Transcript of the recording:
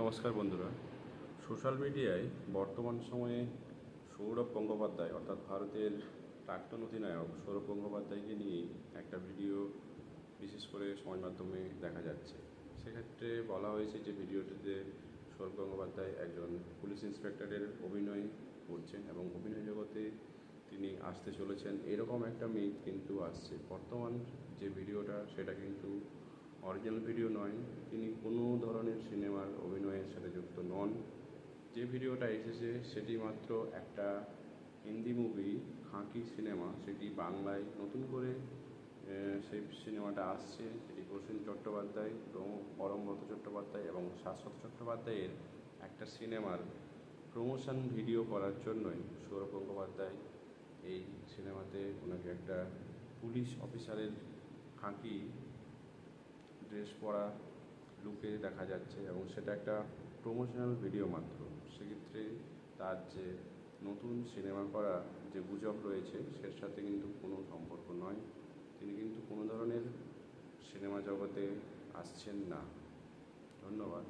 নমস্কার বন্ধুরা। সোশ্যাল মিডিয়ায় বর্তমান সময়ে সৌরভ গঙ্গোপাধ্যায় অর্থাৎ ভারতের প্রাক্তন অধিনায়ক সৌরভ গঙ্গোপাধ্যায়কে নিয়ে একটা ভিডিও বিশেষ করে সমাজ মাধ্যমে দেখা যাচ্ছে। সেক্ষেত্রে বলা হয়েছে যে ভিডিওটিতে সৌরভ গঙ্গোপাধ্যায় একজন পুলিশ ইন্সপেক্টরের অভিনয় করছেন এবং অভিনয় জগতে তিনি আসতে চলেছেন, এরকম একটা মিথ কিন্তু আসছে। বর্তমান যে ভিডিওটা সেটা কিন্তু অরিজিনাল ভিডিও নয়, তিনি কোনো ধরনের সিনেমার অভিনয়ের সাথে যুক্ত নন। যে ভিডিওটা এসেছে সেটি মাত্র একটা হিন্দি মুভি খাঁকি সিনেমা, সেটি বাংলায় নতুন করে সেই সিনেমাটা আসছে। এটি প্রসেন চট্টোপাধ্যায়, পরমব্রত চট্টোপাধ্যায় এবং শাশ্বত চট্টোপাধ্যায়ের একটা সিনেমার প্রমোশন ভিডিও করার জন্যই সৌরভ গঙ্গোপাধ্যায় এই সিনেমাতে ওনাকে একটা পুলিশ অফিসারের খাঁকি ড্রেস পরা লুকে দেখা যাচ্ছে এবং সেটা একটা প্রমোশনাল ভিডিও মাত্র। সেক্ষেত্রে তার যে নতুন সিনেমা করা যে গুজব রয়েছে সের সাথে কিন্তু কোনো সম্পর্ক নয়। তিনি কিন্তু কোনো ধরনের সিনেমা জগতে আসছেন না। ধন্যবাদ।